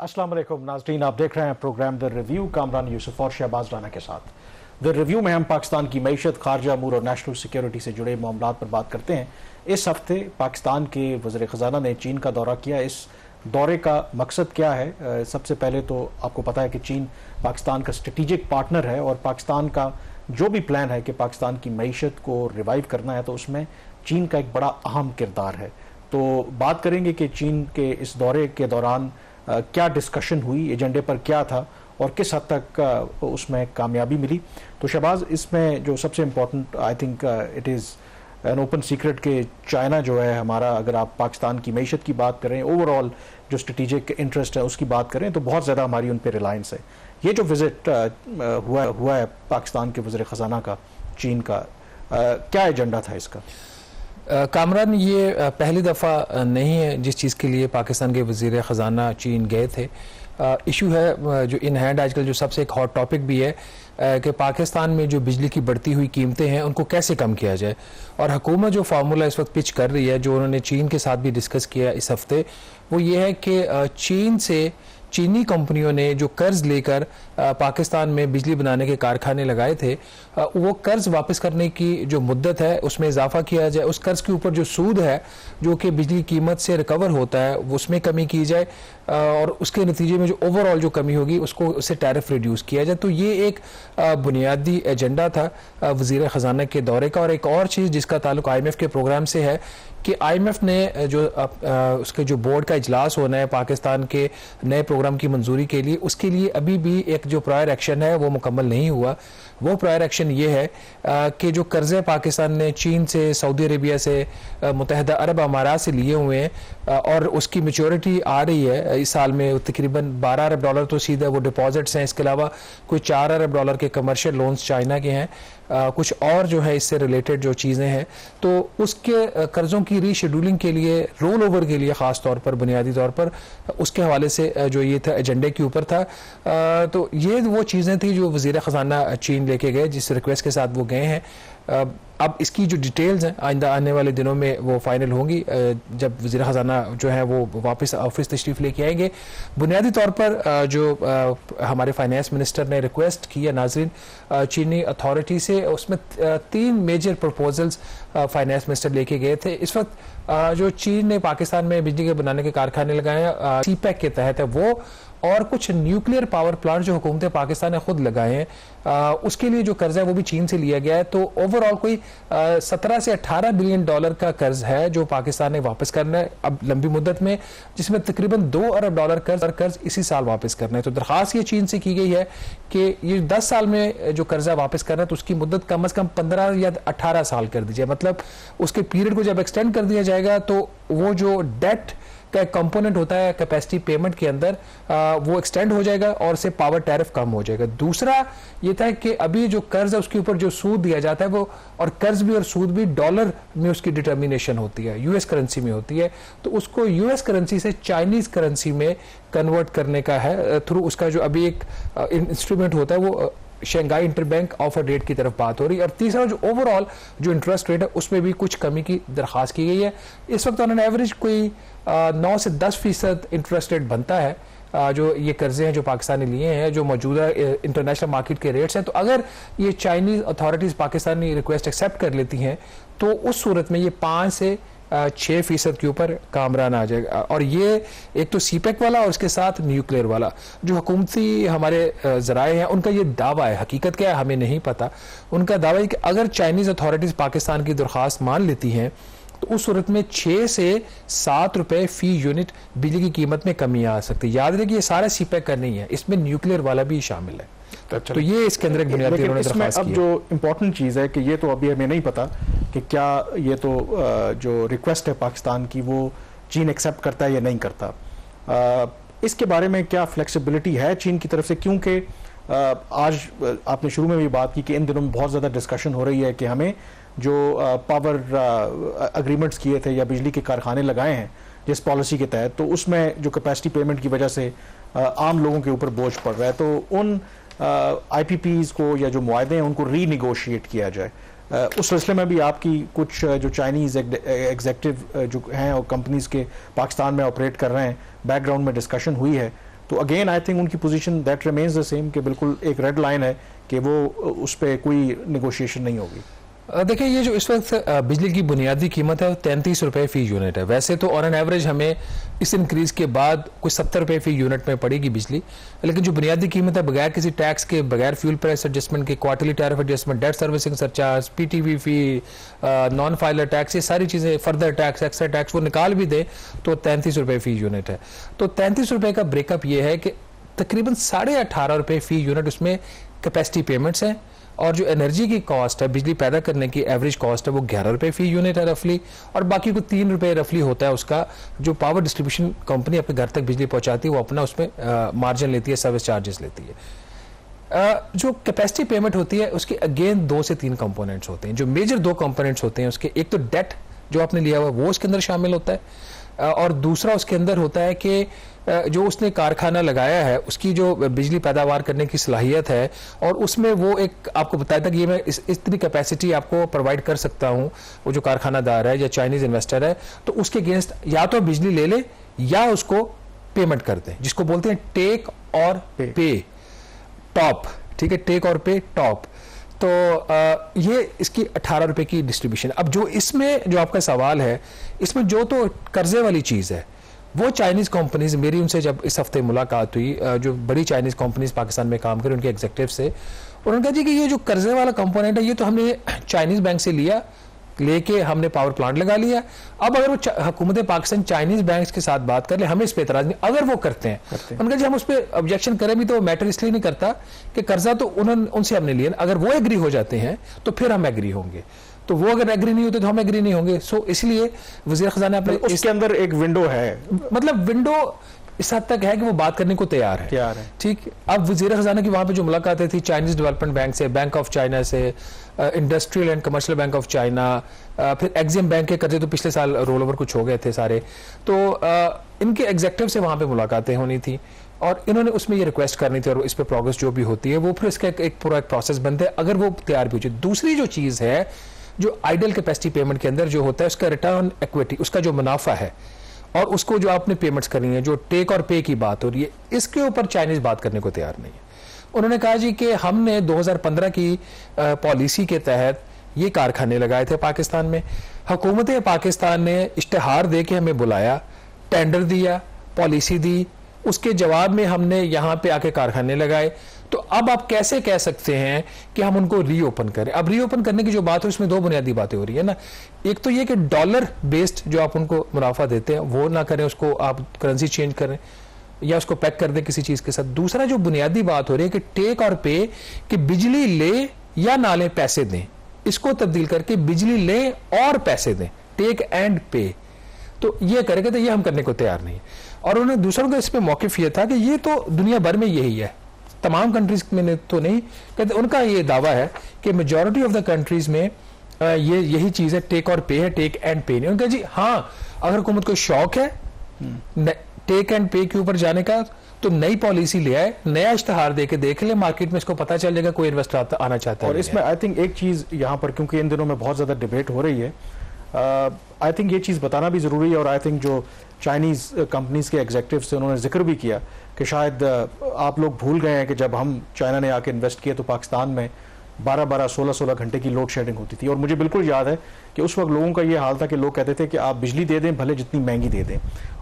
अस्सलाम वालेकुम नाज़रीन, आप देख रहे हैं programme the review Kamran Yusuf और शहबाज राना के साथ। द रिव्यू में हम पाकिस्तान की मईशत, खारजा अमूर और नेशनल सिक्योरिटी से जुड़े मामलों पर बात करते हैं। इस हफ्ते पाकिस्तान के वज़ीर ख़ज़ाना ने चीन का दौरा किया। इस दौरे का मकसद क्या है? सबसे पहले तो आपको पता है कि चीन पाकिस्तान का स्ट्रेटिजिक पार्टनर है और पाकिस्तान का जो भी प्लान है कि पाकिस्तान की मईशत को रिवाइव करना है तो उसमें चीन का एक बड़ा अहम किरदार है। तो बात करेंगे कि चीन के इस दौरे के दौरान क्या डिस्कशन हुई, एजेंडे पर क्या था और किस हद तक उसमें कामयाबी मिली। तो शहबाज, इसमें जो सबसे important I think it is an open secret कि चाइना जो है हमारा, अगर आप पाकिस्तान की मईशत की बात करें, ओवरऑल जो स्ट्रेटिजिक इंटरेस्ट है उसकी बात करें तो बहुत ज़्यादा हमारी उन पर रिलायंस है। ये जो विज़िट हुआ है पाकिस्तान के वज़ीर ख़ज़ाना का चीन का, क्या एजेंडा था इसका? कामरान, ये पहली दफ़ा नहीं है जिस चीज़ के लिए पाकिस्तान के वज़ीर ख़ज़ाना चीन गए थे। इशू है जो इन हैंड आजकल जो सबसे एक हॉट टॉपिक भी है कि पाकिस्तान में जो बिजली की बढ़ती हुई कीमतें हैं उनको कैसे कम किया जाए। और हुकूमत जो फार्मूला इस वक्त पिच कर रही है, जो उन्होंने चीन के साथ भी डिस्कस किया इस हफ्ते, वो ये है कि चीन से चीनी कंपनियों ने जो कर्ज लेकर पाकिस्तान में बिजली बनाने के कारखाने लगाए थे, वो कर्ज वापस करने की जो मुद्दत है उसमें इजाफा किया जाए। उस कर्ज के ऊपर जो सूद है जो कि बिजली कीमत से रिकवर होता है उसमें कमी की जाए और उसके नतीजे में जो ओवरऑल जो कमी होगी उससे टैरिफ रिड्यूस किया जाए। तो ये एक बुनियादी एजेंडा था वज़ीर ख़ज़ाना के दौरे का। और एक और चीज़ जिसका ताल्लुक IMF के प्रोग्राम से है कि IMF ने जो उसके जो बोर्ड का इजलास होना है पाकिस्तान के नए प्रोग्राम की मंजूरी के लिए, उसके लिए अभी भी एक जो प्रायर एक्शन है वो मुकम्मल नहीं हुआ। वो प्रायर एक्शन ये है कि जो कर्जे पाकिस्तान ने चीन से, सऊदी अरेबिया से, मुत्तहिदा अरब अमारात से लिए हुए हैं और उसकी मैच्योरिटी आ रही है इस साल में, तकरीबन $12 अरब तो सीधा वो डिपॉजिट्स हैं। इसके अलावा कोई $4 अरब के कमर्शियल लोन्स चाइना के हैं, कुछ और जो है इससे रिलेटेड जो चीज़ें हैं। तो उसके कर्ज़ों की रीशेड्यूलिंग के लिए, रोल ओवर के लिए ख़ास तौर पर, बुनियादी तौर पर उसके हवाले से जो ये था एजेंडे के ऊपर था। तो ये वो चीज़ें थी जो वज़ीर ख़ज़ाना चीन लेके गए, जिस रिक्वेस्ट के साथ वो गए हैं। अब इसकी जो डिटेल्स हैं आइंदा आने वाले दिनों में वो फाइनल होंगी जब वज़ीर ख़ज़ाना जो है वो वापस ऑफिस तशरीफ़ लेके आएंगे। बुनियादी तौर पर जो हमारे फाइनेंस मिनिस्टर ने रिक्वेस्ट की है नाज़रीन चीनी अथॉरिटी से, उसमें 3 मेजर प्रपोजल्स फाइनेंस मिनिस्टर लेके गए थे। इस वक्त जो चीन ने पाकिस्तान में बिजली के बनाने के कारखाने लगाए हैं CPEC के तहत है वो, और कुछ न्यूक्लियर पावर प्लांट जो हुकूमत पाकिस्तान ने खुद लगाए हैं उसके लिए जो कर्ज है वो भी चीन से लिया गया है। तो ओवरऑल कोई 17 से 18 बिलियन डॉलर का कर्ज है जो पाकिस्तान ने वापस करना है अब लंबी मुद्दत में, जिसमें तकरीबन $2 अरब कर्ज इसी साल वापस करना है। तो दरख्वास्त ये चीन से की गई है कि ये 10 साल में जो कर्जा वापस करना है तो उसकी मुद्दत कम से कम 15 या 18 साल कर दीजिए। मतलब उसके पीरियड को जब एक्सटेंड कर दिया जाएगा तो वो जो डेट का एक कंपोनेंट होता है कैपेसिटी पेमेंट के अंदर, वो एक्सटेंड हो जाएगा और उससे पावर टैरिफ कम हो जाएगा। दूसरा ये था कि अभी जो कर्ज है उसके ऊपर जो सूद दिया जाता है वो, और कर्ज भी और सूद भी डॉलर में उसकी डिटर्मिनेशन होती है, US करेंसी में होती है। तो उसको US करेंसी से चाइनीज करेंसी में कन्वर्ट करने का है थ्रू उसका जो अभी एक इंस्ट्रूमेंट होता है वो शंघाई इंटरबैंक ऑफर रेट की तरफ बात हो रही है। और तीसरा जो ओवरऑल जो इंटरेस्ट रेट है उसमें भी कुछ कमी की दरख्वास्त की गई है। इस वक्त उन्होंने एवरेज कोई 9 से 10% इंटरेस्ट रेट बनता है जो ये कर्जे हैं जो पाकिस्तान ने लिए हैं, जो मौजूदा इंटरनेशनल मार्केट के रेट्स हैं। तो अगर ये Chinese authorities Pakistani request accept कर लेती हैं तो उस सूरत में ये 5 से 6% के ऊपर कामरान आ जाएगा। और ये एक तो CPEC वाला और उसके साथ न्यूक्लियर वाला जो हुकूमती हमारे ज़राए हैं उनका ये दावा है, हकीकत क्या है हमें नहीं पता। उनका दावा है कि अगर चाइनीज़ अथॉरिटीज़ पाकिस्तान की दरख्वास्त मान लेती हैं तो उस सूरत में 6 से 7 रुपए फी यूनिट बिजली की कीमत में कमी आ सकती है। याद रहे कि ये सारा CPEC का नहीं है, इसमें न्यूक्लियर वाला भी शामिल है। तो ये इसके अंदर एक बुनियादी लेकिन इसमें अब जो इम्पोर्टेंट चीज़ है कि ये तो अभी हमें नहीं पता कि क्या ये तो जो रिक्वेस्ट है पाकिस्तान की वो चीन एक्सेप्ट करता है या नहीं करता। इसके बारे में क्या फ्लेक्सिबिलिटी है चीन की तरफ से? क्योंकि आज आपने शुरू में भी बात की कि इन दिनों में बहुत ज़्यादा डिस्कशन हो रही है कि हमें जो पावर अग्रीमेंट्स किए थे या बिजली के कारखाने लगाए हैं जिस पॉलिसी के तहत, तो उसमें जो कैपेसिटी पेमेंट की वजह से आम लोगों के ऊपर बोझ पड़ रहा है, तो उन IPPs को या जो मुआहदे हैं उनको रीनिगोशिएट किया जाए। उस सिलसिले में भी आपकी कुछ जो चाइनीज़ एग्जेक्टिव जो हैं और कंपनीज़ के पाकिस्तान में ऑपरेट कर रहे हैं बैकग्राउंड में डिस्कशन हुई है। तो अगेन आई थिंक उनकी position that remains the same कि बिल्कुल एक रेड लाइन है कि वो उस पर कोई निगोशिएशन नहीं होगी। देखिए, ये जो इस वक्त बिजली की बुनियादी कीमत है वो 33 रुपये फी यूनिट है। वैसे तो ऑन एन एवरेज हमें इस इंक्रीज के बाद कुछ 70 रुपये फी यूनिट में पड़ेगी बिजली, लेकिन जो बुनियादी कीमत है बगैर किसी टैक्स के, बगैर फ्यूल प्राइस एडजस्टमेंट के, quarterly tariff adjustment, debt servicing surcharge, PTV fee, non filer tax, ये सारी चीज़ें, फर्दर टैक्स, एक्स्ट्रा टैक्स वो निकाल भी दे तो 33 रुपये फी यूनिट है। तो 33 रुपये का ब्रेकअप ये है कि तकरीबन 18.5 रुपये फी यूनिट उसमें कैपेसिटी पेमेंट्स हैं, और जो एनर्जी की कॉस्ट है, बिजली पैदा करने की एवरेज कॉस्ट है, वो 11 रुपये फी यूनिट है रफली, और बाकी को 3 रुपये रफली होता है उसका जो पावर डिस्ट्रीब्यूशन कंपनी अपने घर तक बिजली पहुंचाती है, वो अपना उसमें मार्जिन लेती है, सर्विस चार्जेस लेती है। जो कैपेसिटी पेमेंट होती है उसके अगेन 2 से 3 कंपोनेंट्स होते हैं। जो मेजर 2 कंपोनेंट्स होते हैं उसके, एक तो डेट जो आपने लिया हुआ वो उसके अंदर शामिल होता है, और दूसरा उसके अंदर होता है कि जो उसने कारखाना लगाया है उसकी जो बिजली पैदावार करने की सलाहियत है, और उसमें वो एक आपको बताया था कि ये मैं इतनी कैपेसिटी आपको प्रोवाइड कर सकता हूँ, वो जो कारखानादार है या चाइनीज इन्वेस्टर है, तो उसके अगेंस्ट या तो बिजली ले ले या उसको पेमेंट कर दें, जिसको बोलते हैं टेक और पे टॉप। ठीक है, टेक और पे टॉप। तो ये इसकी 18 रुपए की डिस्ट्रीब्यूशन। अब जो इसमें जो आपका सवाल है, इसमें जो तो कर्जे वाली चीज़ है वो चाइनीज़ कंपनीज, मेरी उनसे जब इस हफ्ते मुलाकात हुई, जो बड़ी चाइनीज़ कंपनीज पाकिस्तान में काम करें उनके एग्जीक्यूटिव से, उन्होंने कहा जी कि ये जो कर्जे वाला कंपोनेंट है ये तो हमने चाइनीज़ बैंक से लिया, लेके हमने पावर प्लांट लगा लिया। अब अगर वो हुकूमत पाकिस्तान चाइनीज बैंक के साथ बात कर ले, हमें इस पर एतराज नहीं। अगर वो करते हैं उनका जी हम उस पर ऑब्जेक्शन करें भी तो मैटर इसलिए नहीं करता कि कर्जा तो उन्होंने उनसे हमने लिया, अगर वो एग्री हो जाते हैं तो फिर हम एग्री होंगे, तो वो अगर एग्री नहीं होते तो हम एग्री नहीं होंगे। सो इसलिए वज़ीर ख़ज़ाना अपने उसके अंदर एक विंडो है, मतलब विंडो इस हद तक है कि वो बात करने को तैयार है। ठीक, अब वज़ीर ख़ज़ाना की वहां पे जो मुलाकातें थी चाइनीज डेवलपमेंट बैंक से, बैंक ऑफ चाइना से, industrial and commercial bank of China, फिर एक्सिम बैंक के कर्जे तो पिछले साल रोल ओवर कुछ हो गए थे सारे, तो इनके एग्जेक्टिव से वहां पे मुलाकातें होनी थी और इन्होंने उसमें ये रिक्वेस्ट करनी थी, और इस पर प्रोग्रेस जो भी होती है वो फिर इसका एक पूरा एक प्रोसेस बनता है अगर वो तैयार भी हो जाए। दूसरी जो चीज़ है, जो आइडल कैपेसिटी पेमेंट के अंदर जो होता है उसका रिटर्न इक्विटी, उसका जो मुनाफा है और उसको जो आपने पेमेंट्स करनी है, जो टेक और पे की बात हो रही है, इसके ऊपर चाइनीज बात करने को तैयार नहीं है। उन्होंने कहा जी कि हमने 2015 की पॉलिसी के तहत ये कारखाने लगाए थे पाकिस्तान में, हुकूमत पाकिस्तान ने इश्तिहार दे के हमें बुलाया, टेंडर दिया, पॉलिसी दी, उसके जवाब में हमने यहाँ पे आके कारखाने लगाए, तो अब आप कैसे कह सकते हैं कि हम उनको रीओपन करें? अब रीओपन करने की जो बात है उसमें 2 बुनियादी बातें हो रही है ना। एक तो ये कि डॉलर बेस्ड जो आप उनको मुनाफा देते हैं वो ना करें, उसको आप करेंसी चेंज करें या उसको पैक कर दें किसी चीज के साथ। दूसरा जो बुनियादी बात हो रही है कि टेक और पे, कि बिजली ले या ना ले पैसे दें, इसको तब्दील करके बिजली ले और पैसे दें, टेक एंड पे, तो ये करेंगे, तो ये हम करने को तैयार नहीं। और उन्होंने दूसरों का इसमें मौकिफ यह था कि ये तो दुनिया भर में यही है, तमाम कंट्रीज में तो नहीं, कहते उनका ये दावा है कि मेजॉरिटी ऑफ द कंट्रीज में ये यही चीज है, टेक और पे है, टेक एंड पे नहीं। उनका जी हाँ, अगर हुकूमत को शौक है टेक एंड पे के ऊपर जाने का तो नई पॉलिसी ले आए, नया इश्तिहार देके देख ले मार्केट में, इसको पता चल जाएगा कोई इन्वेस्टर आना चाहता है। और इसमें आई थिंक एक चीज यहाँ पर, क्योंकि इन दिनों में बहुत ज्यादा डिबेट हो रही है, आई थिंक ये चीज बताना भी जरूरी है, और आई थिंक जो चाइनीज कंपनीज के एग्जीक्यूटिव से उन्होंने जिक्र भी किया कि शायद आप लोग भूल गए हैं कि जब हम चाइना ने आके इन्वेस्ट किया तो पाकिस्तान में 12-12, 16-16 घंटे की लोड शेडिंग होती थी। और मुझे बिल्कुल याद है कि उस वक्त लोगों का ये हाल था कि लोग कहते थे कि आप बिजली दे दें भले जितनी महंगी दे दें,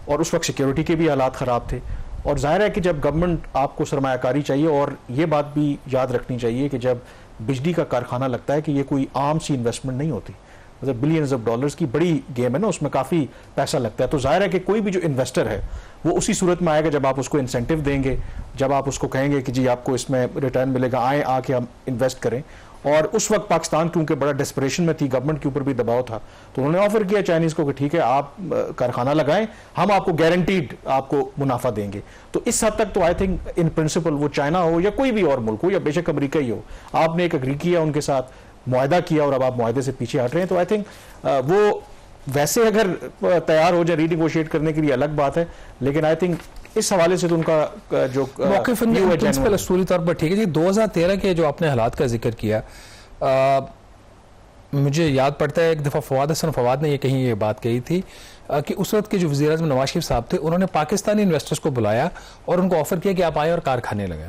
और उस वक्त सिक्योरिटी के भी हालात ख़राब थे। और जाहिर है कि जब गवर्नमेंट आपको सरमायाकारी चाहिए, और ये बात भी याद रखनी चाहिए कि जब बिजली का कारखाना लगता है कि ये कोई आम सी इन्वेस्टमेंट नहीं होती, मतलब बिलियंस ऑफ डॉलर्स की बड़ी गेम है ना, उसमें काफ़ी पैसा लगता है। तो जाहिर है कि कोई भी जो इन्वेस्टर है वो उसी सूरत में आएगा जब आप उसको इंसेंटिव देंगे, जब आप उसको कहेंगे कि जी आपको इसमें रिटर्न मिलेगा, आए आके हम इन्वेस्ट करें। और उस वक्त पाकिस्तान क्योंकि बड़ा डेस्परेशन में थी, गवर्नमेंट के ऊपर भी दबाव था, तो उन्होंने ऑफर किया चाइनीज़ को कि ठीक है आप कारखाना लगाएं, हम आपको गारंटीड आपको मुनाफा देंगे। तो इस हद तक तो आई थिंक इन प्रिंसिपल वो चाइना हो या कोई भी और मुल्क हो या बेशक अमेरिका ही हो, आपने एक एग्री किया उनके साथ, मुआहदा किया, और अब आप मुआहदे से पीछे हट रहे हैं। तो आई थिंक वो वैसे अगर तैयार हो जाए रीनिगोशिएट करने के लिए अलग बात है, लेकिन आई थिंक इस हवाले से तो उनका जो प्रिंसिपल असूली तौर पर ठीक है जी। 2013 के जो आपने हालात का जिक्र किया, मुझे याद पड़ता है एक दफ़ा फवाद हसन फवाद ने ये बात कही थी कि उस वक्त के जो वज़ीर-ए-आज़म नवाज शरीफ साहब थे, उन्होंने पाकिस्तानी इन्वेस्टर्स को बुलाया और उनको ऑफर किया कि आप आए और कारखाने लगे,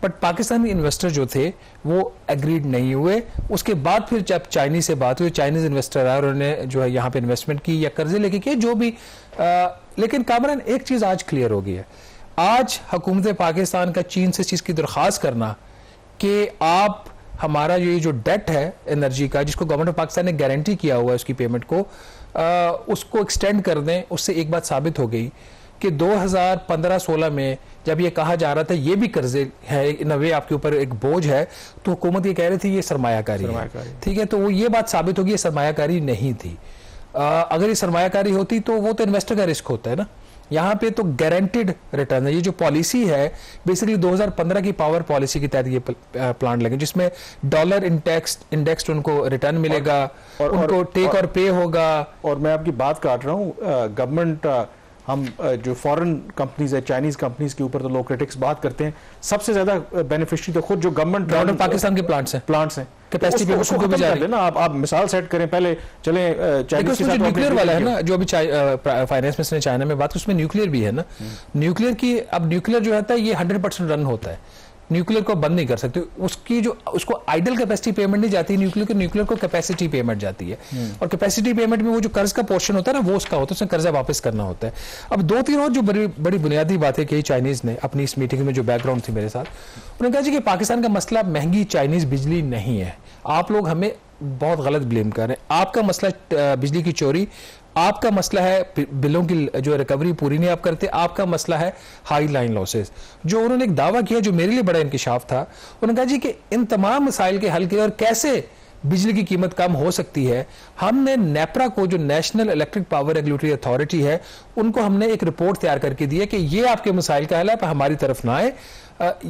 बट पाकिस्तानी इन्वेस्टर जो थे वो एग्रीड नहीं हुए। उसके बाद फिर जब चाइनीज से बात हुई, चाइनीज इन्वेस्टर आए और उन्होंने जो है यहाँ पे इन्वेस्टमेंट की या कर्जे लेके किए जो भी, लेकिन कामरान एक चीज़ आज क्लियर हो गई है, आज हुकूमत पाकिस्तान का चीन से चीज़ की दरख्वास्त करना कि आप हमारा ये जो डेट है एनर्जी का, जिसको गवर्नमेंट ऑफ पाकिस्तान ने गारंटी किया हुआ है उसकी पेमेंट को, उसको एक्सटेंड कर दें। उससे एक बात साबित हो गई कि 2015-16 में जब ये कहा जा रहा था ये भी कर्जे है, इन वे आपके ऊपर एक बोझ है, तो हुकूमत ये कह रही थी ये सरमायाकारी है, ठीक है। तो वो ये बात साबित होगी ये सरमायाकारी नहीं थी। अगर ये सरमायाकारी होती तो वो तो इन्वेस्टर का रिस्क होता है ना, यहाँ पे तो गारंटेड रिटर्न है। ये जो पॉलिसी है बेसिकली 2015 की पावर पॉलिसी के तहत ये प्लांट लगे, जिसमें डॉलर इंडेक्स्ड उनको रिटर्न मिलेगा और उनको टेक और पे होगा। और मैं आपकी बात काट रहा हूँ, गवर्नमेंट हम जो फॉरेन कंपनीज है, चाइनीज कंपनीज के ऊपर तो लोग क्रिटिक्स बात करते हैं, सबसे ज्यादा बेनिफिशियरी तो खुद जो गवर्नमेंट पाकिस्तान के प्लांट्स हैं कैपेसिटी पे उसको भी जा रही है ना। आप मिसाल सेट करें, पहले चले चाइनीज के साथ न्यूक्लियर वाला है ना, जो अभी फाइनेंस मिनिस्टर ने चाइना में बात की, उसमें न्यूक्लियर भी है ना। न्यूक्लियर की अब न्यूक्लियर जो होता है ये 100% रन होता है, न्यूक्लियर को बंद नहीं कर सकते, उसकी जो उसको आइडल कैपेसिटी पेमेंट नहीं जाती न्यूक्लियर को कैपेसिटी पेमेंट जाती है। और कैपेसिटी पेमेंट में वो जो कर्ज का पोर्शन होता है ना वो उसका होता है, उसमें कर्जा वापस करना होता है। अब 2-3 और जो बड़ी बुनियादी बातें कही चाइनीज ने अपनी इस मीटिंग में, जो बैकग्राउंड थी मेरे साथ, उन्होंने कहा जी कि पाकिस्तान का मसला महंगी चाइनीज बिजली नहीं है, आप लोग हमें बहुत गलत ब्लेम कर रहे हैं। आपका मसला बिजली की चोरी, आपका मसला है बिलों की जो रिकवरी पूरी नहीं आप करते, आपका मसला है हाई लाइन लॉसेस। जो उन्होंने एक दावा किया जो मेरे लिए बड़ा इंकिशाफ था, उन्होंने कहा जी कि इन तमाम मसाइल के हल के और कैसे बिजली की कीमत कम हो सकती है, हमने नेपरा को, जो national electric power regulatory authority है, उनको हमने एक रिपोर्ट तैयार करके दी है कि ये आपके मसाइल का हल है, पर हमारी तरफ ना आए,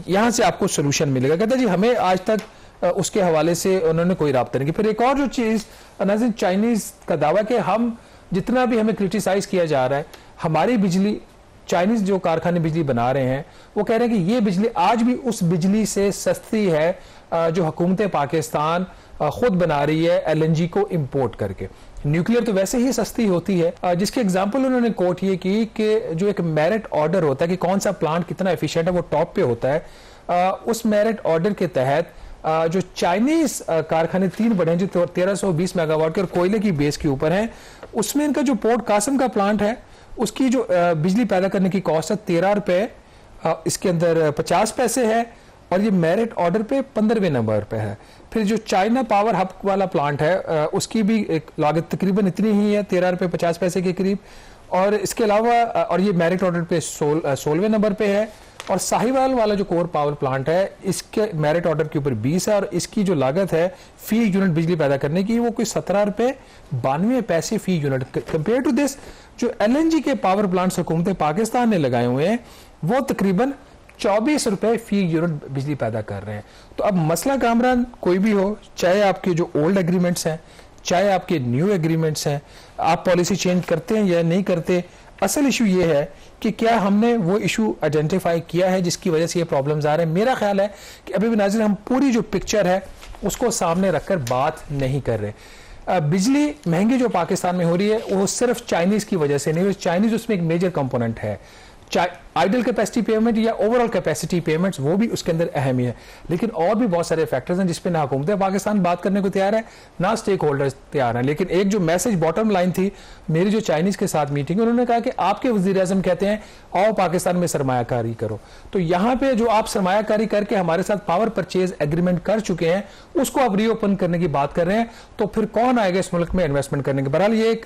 यहां से आपको सोल्यूशन मिलेगा। कहता जी हमें आज तक उसके हवाले से उन्होंने कोई राब्ता नहीं किया। फिर एक और जो चीज नाज़रीन, चाइनीज का दावा कि हम जितना भी हमें क्रिटिसाइज किया जा रहा है, हमारी बिजली, चाइनीज जो कारखाने बिजली बना रहे हैं वो कह रहे हैं कि ये बिजली आज भी उस बिजली से सस्ती है जो हुकूमत पाकिस्तान खुद बना रही है LNG को इंपोर्ट करके। न्यूक्लियर तो वैसे ही सस्ती होती है। जिसके एग्जांपल उन्होंने कोट ये की कि जो एक मेरिट ऑर्डर होता है कि कौन सा प्लांट कितना एफिशिएंट है, वो टॉप पे होता है। उस मेरिट ऑर्डर के तहत जो चाइनीज कारखाने 3 बड़े हैं जो 1320 मेगावाट के और कोयले की बेस के ऊपर हैं, उसमें इनका जो पोर्ट कासम का प्लांट है उसकी जो बिजली पैदा करने की कॉस्ट है 13 रुपए, इसके अंदर 50 पैसे है और ये मेरिट ऑर्डर पे 15वें नंबर पे है। फिर जो चाइना पावर हब वाला प्लांट है उसकी भी एक लागत तकरीबन इतनी ही है, 13 रुपए 50 पैसे के करीब। और इसके अलावा और ये मेरिट ऑर्डर पे 16वें नंबर पे है। और साहिवाल वाला जो कोर पावर प्लांट है इसके मेरिट ऑर्डर के ऊपर 20 है और इसकी जो लागत है फी यूनिट बिजली पैदा करने की वो कोई 17 रुपए 92 पैसे फी यूनिट। कंपेयर टू दिस जो LNG के पावर प्लांट हुकूमत पाकिस्तान ने लगाए हुए हैं वो तकरीबन 24 रुपए फी यूनिट बिजली पैदा कर रहे हैं। तो अब मसला कामरान कोई भी हो, चाहे आपके जो ओल्ड एग्रीमेंट्स हैं, चाहे आपके न्यू एग्रीमेंट्स हैं, आप पॉलिसी चेंज करते हैं या नहीं करते, असल इशू ये है कि क्या हमने वो इशू आइडेंटिफाई किया है जिसकी वजह से ये प्रॉब्लम्स आ रहे हैं। मेरा ख्याल है कि अभी भी नाज़रीन हम पूरी जो पिक्चर है उसको सामने रखकर बात नहीं कर रहे। बिजली महंगी जो पाकिस्तान में हो रही है वो सिर्फ चाइनीज की वजह से नहीं, चाइनीज उसमें एक मेजर कंपोनेंट है। आइडल कैपेसिटी पेमेंट या ओवरऑल कैपेसिटी पेमेंट्स वो भी उसके अंदर अहम है, लेकिन और भी बहुत सारे फैक्टर्स हैं जिसपे ना हुकूमत पाकिस्तान बात करने को तैयार है ना स्टेक होल्डर्स तैयार हैं। लेकिन एक जो मैसेज बॉटम लाइन थी मेरी जो चाइनीज के साथ मीटिंग, उन्होंने कहा कि आपके वजीर आजम कहते हैं आओ पाकिस्तान में सरमायाकारी करो, तो यहाँ पे जो आप सरमायाकारी करके हमारे साथ पावर परचेज एग्रीमेंट कर चुके हैं उसको आप रीओपन करने की बात कर रहे हैं, तो फिर कौन आएगा इस मुल्क में इन्वेस्टमेंट करने के। बहरहाल ये एक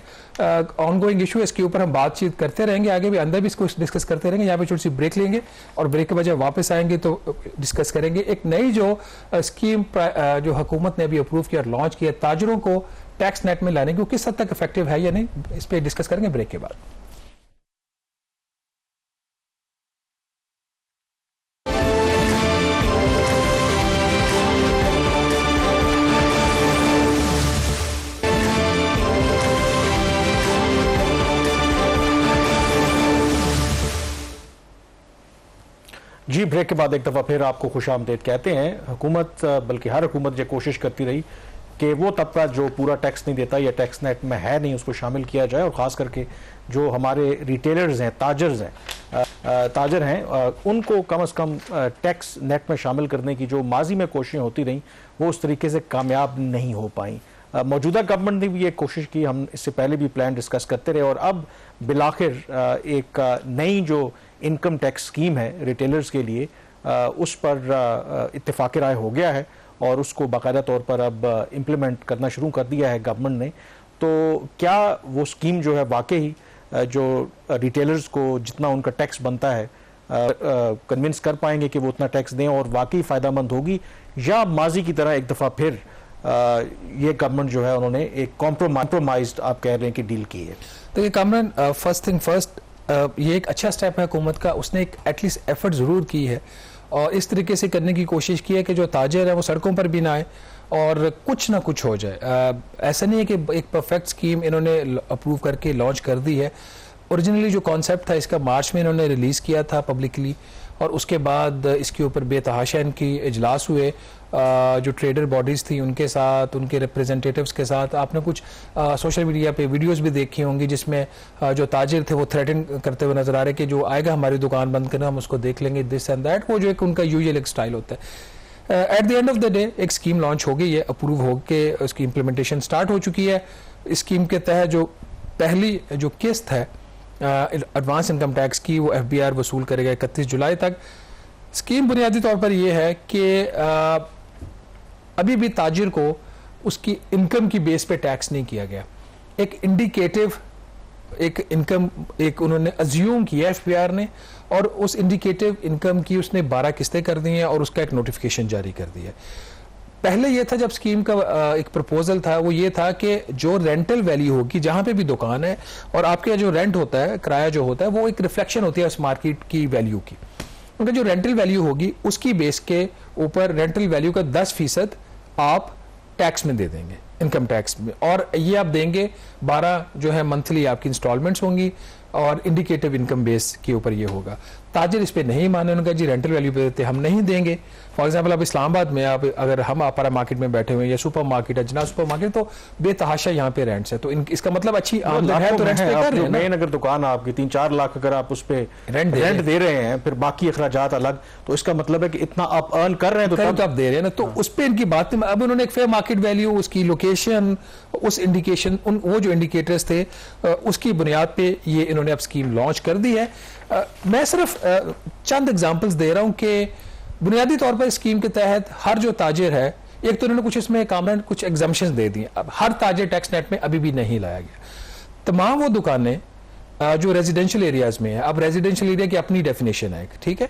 ऑनगोइंग इशू है, इसके ऊपर हम बातचीत करते रहेंगे, आगे भी अंदर भी इसको डिस्कस करते रहेंगे। यहाँ पे छोटी सी ब्रेक लेंगे और ब्रेक के बाद जब वापस आएंगे तो डिस्कस करेंगे एक नई जो स्कीम जो हुकूमत ने अभी अप्रूव किया और लॉन्च किया ताजरों को टैक्स नेट में लाने की, किस हद तक इफेक्टिव है या नहीं, इस पर डिस्कस करेंगे ब्रेक के बाद। जी ब्रेक के बाद एक दफ़ा फिर आपको खुशामदीद कहते हैं। हुकूमत बल्कि हर हुकूमत ये कोशिश करती रही कि वो तबका जो पूरा टैक्स नहीं देता या टैक्स नेट में है नहीं उसको शामिल किया जाए, और ख़ास करके जो हमारे रिटेलर्स हैं, ताजर हैं, उनको कम से कम टैक्स नेट में शामिल करने की जो माजी में कोशिशें होती रहीं वो उस तरीके से कामयाब नहीं हो पाई। मौजूदा गवर्नमेंट ने भी ये कोशिश की, हम इससे पहले भी प्लान डिस्कस करते रहे, और अब बिलाखिर एक नई जो इनकम टैक्स स्कीम है रिटेलर्स के लिए उस पर इत्तेफाक राय हो गया है और उसको बाकायदा तौर पर अब इम्प्लीमेंट करना शुरू कर दिया है गवर्नमेंट ने। तो क्या वो स्कीम जो है वाकई जो रिटेलर्स को जितना उनका टैक्स बनता है कन्विंस कर पाएंगे कि वो उतना टैक्स दें और वाकई फ़ायदेमंद होगी, या माजी की तरह एक दफ़ा फिर ये गवर्नमेंट जो है उन्होंने एक कॉम्प्रोमाइज्ड आप कह रहे हैं कि डील की है? देखिए कामरान, फर्स्ट थिंग फर्स्ट, ये एक अच्छा स्टेप है हुकूमत का, उसने एक एटलीस्ट एफर्ट ज़रूर की है और इस तरीके से करने की कोशिश की है कि जो ताजर है वो सड़कों पर भी ना आए और कुछ ना कुछ हो जाए। ऐसा नहीं है कि एक परफेक्ट स्कीम इन्होंने अप्रूव करके लॉन्च कर दी है। ओरिजिनली जो कॉन्सेप्ट था इसका मार्च में इन्होंने रिलीज़ किया था पब्लिकली, और उसके बाद इसके ऊपर बेतहाशा इनकी इजलास हुए जो ट्रेडर बॉडीज़ थी उनके साथ, उनके रिप्रेजेंटेटिव्स के साथ। आपने कुछ सोशल मीडिया पे वीडियोस भी देखी होंगी जिसमें जो ताजिर थे वो थ्रेटन करते हुए नजर आ रहे कि जो आएगा हमारी दुकान बंद करना हम उसको देख लेंगे, दिस एंड दैट। वो जो एक उनका यूजुअल एक स्टाइल होता है। At the end of the day एक स्कीम लॉन्च हो गई है, अप्रूव हो के उसकी इम्प्लीमेंटेशन स्टार्ट हो चुकी है। इस स्कीम के तहत जो पहली जो किस्त है एडवांस इनकम टैक्स की वो FBR वसूल करेगा 31 जुलाई तक। स्कीम बुनियादी तौर पर यह है कि अभी भी ताजिर को उसकी इनकम की बेस पे टैक्स नहीं किया गया। एक इंडिकेटिव एक इनकम एक उन्होंने अज्यूम किया FBR ने, और उस इंडिकेटिव इनकम की उसने 12 किस्तें कर दी हैं और उसका एक नोटिफिकेशन जारी कर दिया है। पहले ये था जब स्कीम का एक प्रपोजल था वो ये था कि जो रेंटल वैल्यू होगी जहां पे भी दुकान है और आपके जो रेंट होता है, किराया जो होता है, वो एक रिफ्लेक्शन होती है उस मार्केट की वैल्यू की। उनका जो रेंटल वैल्यू होगी उसकी बेस के ऊपर रेंटल वैल्यू का 10% आप टैक्स में दे देंगे, इनकम टैक्स में, और ये आप देंगे 12 जो है मंथली आपकी इंस्टॉलमेंट्स होंगी और इंडिकेटिव इनकम बेस के ऊपर ये होगा। ताजिर इस पे नहीं माने, उन्होंने कहा जी रेंटल वैल्यू पे देते हम नहीं देंगे। फॉर एग्जांपल अब इस्लामाबाद में आप अगर हम आपारा मार्केट में बैठे हुए हैं या सुपर मार्केट है, जना सुपर मार्केट, तो बेतहाशा यहाँ पे रेंट्स है, तो इसका मतलब अच्छी आमदन है तो रेंट्स पे कर रहे हैं। मेन अगर दुकान आपकी 3-4 लाख अगर आप उस पे रेंट दे रहे हैं, फिर बाकी अखराजात अलग, तो इसका मतलब है कि इतना आप अर्न कर रहे हैं तो आप दे रहे हैं ना, तो उस पे इनकी बात में अब उन्होंने एक फेयर मार्केट वैल्यू, उसकी लोकेशन, उस इंडिकेशन, वो जो इंडिकेटर्स थे उसकी बुनियाद पे ये इन्होंने अब स्कीम लॉन्च कर दी है। मैं सिर्फ चंद एग्जांपल्स दे रहा हूं कि बुनियादी तौर पर स्कीम के तहत हर जो ताजिर है, एक तो इन्होंने कुछ इसमें कामरान कुछ एग्जाम्पशंस दे दिए। अब हर ताजिर टैक्स नेट में अभी भी नहीं लाया गया। तमाम वो दुकानें जो रेजिडेंशियल एरियाज में है, अब रेजिडेंशियल एरिया की अपनी डेफिनेशन है, ठीक है,